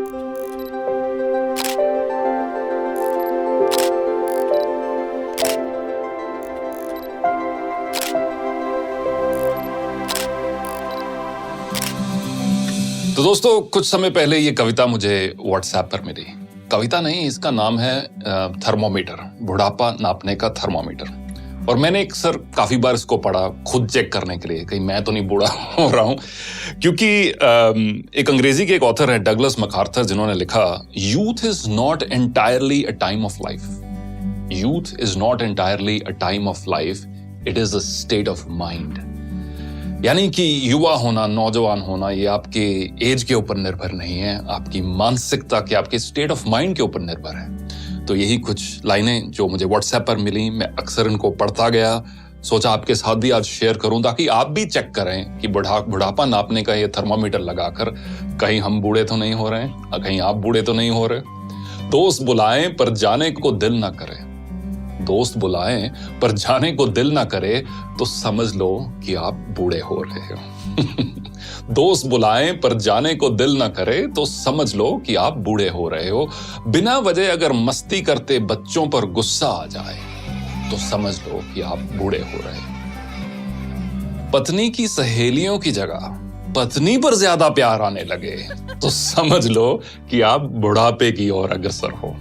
तो दोस्तों, कुछ समय पहले ये कविता मुझे व्हाट्सएप पर मिली। कविता नहीं, इसका नाम है थर्मोमीटर, बुढ़ापा नापने का थर्मोमीटर। और मैंने काफी बार इसको पढ़ा खुद चेक करने के लिए, कहीं मैं तो नहीं बूढ़ा हो रहा हूं। क्योंकि एक अंग्रेजी के एक ऑथर है डगलस मैकार्थर, जिन्होंने लिखा, youth is not entirely a time of life. Youth is not entirely a time of life, it is a state of mind. यानी कि युवा होना, नौजवान होना, ये आपके एज के ऊपर निर्भर नहीं है, आपकी मानसिकता के, आपके स्टेट ऑफ माइंड के ऊपर निर्भर है। तो यही कुछ लाइनें जो मुझे व्हाट्सएप पर मिली, मैं अक्सर इनको पढ़ता गया, सोचा आपके साथ भी आज शेयर करूं ताकि आप भी चेक करें कि बुढ़ापा नापने का ये थर्मामीटर लगाकर कहीं हम बूढ़े तो नहीं हो रहे हैं, कहीं आप बूढ़े तो नहीं हो रहे। दोस्त बुलाएं पर जाने को दिल ना करे, दोस्त बुलाएं पर जाने को दिल ना करे तो समझ लो कि आप बूढ़े हो रहे हो। दोस्त बुलाएं पर जाने को दिल ना करे तो समझ लो कि आप बूढ़े हो रहे हो। बिना वजह अगर मस्ती करते बच्चों पर गुस्सा आ जाए तो समझ लो कि आप बूढ़े हो रहे हो। पत्नी की सहेलियों की जगह पत्नी पर ज्यादा प्यार आने लगे तो समझ लो कि आप बुढ़ापे की ओर अग्रसर हो।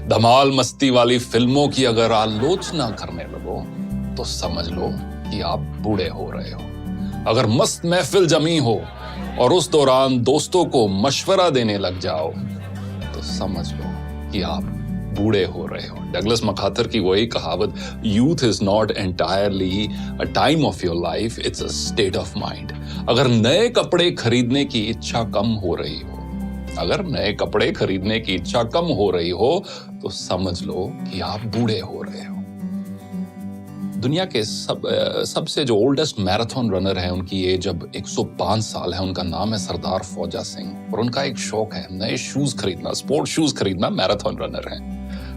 धमाल मस्ती वाली फिल्मों की अगर आलोचना करने लगो तो समझ लो कि आप बूढ़े हो रहे हो। अगर मस्त महफिल जमी हो और उस दौरान दोस्तों को मशवरा देने लग जाओ तो समझ लो कि आप बूढ़े हो रहे हो। डगलस मैकार्थर की वही कहावत, youth is not entirely a time of your life, it's a state of mind. अगर नए कपड़े खरीदने की इच्छा कम हो रही हो, अगर नए कपड़े खरीदने की इच्छा कम हो रही हो तो समझ लो कि आप बूढ़े हो रहे हो। दुनिया के सबसे जो ओल्डेस्ट मैराथन रनर है, उनकी एज अब 105 साल है। उनका नाम है सरदार फौजा सिंह और उनका एक शौक है नए शूज खरीदना, स्पोर्ट शूज खरीदना। मैराथन रनर है,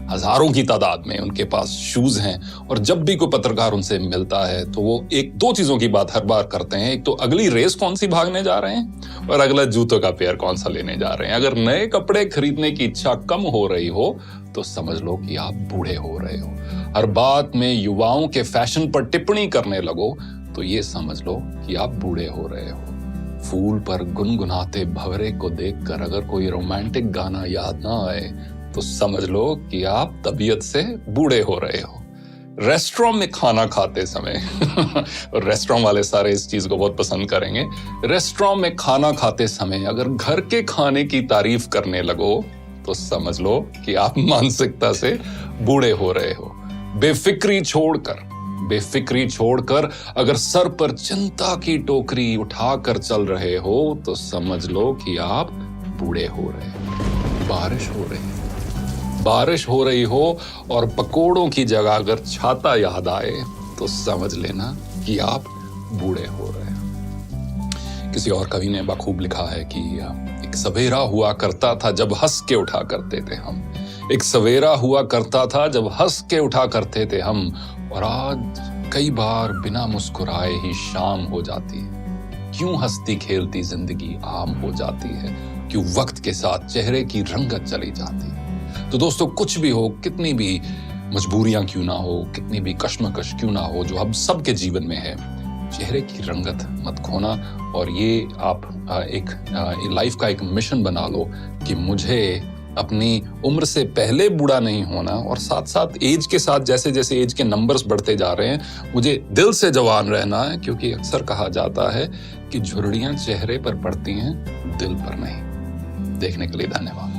हजारों की तादाद में उनके पास शूज हैं। और जब भी कोई पत्रकार उनसे मिलता है तो वो एक दो चीजों की बात हर बार करते हैं। एक तो अगली रेस कौन सी भागने जा रहे हैं और अगला जूतों का पेयर कौन सा लेने जा रहे हैं। अगर नए कपड़े खरीदने की इच्छा कम हो रही हो तो समझ लो कि आप बूढ़े हो रहे हो। हर बात में युवाओं के फैशन पर टिप्पणी करने लगो तो ये समझ लो कि आप बूढ़े हो रहे हो। फूल पर गुनगुनाते भंवरे को देखकर अगर कोई रोमांटिक गाना याद ना आए तो समझ लो कि आप तबीयत से बूढ़े हो रहे हो। रेस्टोरेंट में खाना खाते समय और रेस्टोरेंट वाले सारे इस चीज को बहुत पसंद करेंगे। रेस्टोरेंट में खाना खाते समय अगर घर के खाने की तारीफ करने लगो तो समझ लो कि आप मानसिकता से बूढ़े हो रहे हो। बेफिक्री छोड़कर अगर सर पर चिंता की टोकरी उठाकर चल रहे हो तो समझ लो कि आप बूढ़े हो रहे हो। बारिश हो रही हो और पकोड़ों की जगह अगर छाता याद आए तो समझ लेना कि आप बूढ़े हो रहे हो। किसी और कवि ने बखूब लिखा है कि एक सवेरा हुआ करता था जब हंस के उठा करते थे हम। एक सवेरा हुआ करता था जब हंस के उठा करते थे हम, और आज कई बार बिना मुस्कुराए ही शाम हो जाती है। क्यों हंसती खेलती जिंदगी आम हो जाती है, क्यों वक्त के साथ चेहरे की रंगत चली जाती है। तो दोस्तों, कुछ भी हो, कितनी भी मजबूरियां क्यों ना हो, कितनी भी कश्मकश क्यों ना हो, जो हम सबके जीवन में है, चेहरे की रंगत मत खोना। और ये आप एक लाइफ का एक मिशन बना लो कि मुझे अपनी उम्र से पहले बूढ़ा नहीं होना, और साथ साथ एज के साथ जैसे जैसे एज के नंबर्स बढ़ते जा रहे हैं मुझे दिल से जवान रहना है। क्योंकि अक्सर कहा जाता है कि झुर्रियां चेहरे पर पड़ती हैं, दिल पर नहीं। देखने के लिए धन्यवाद।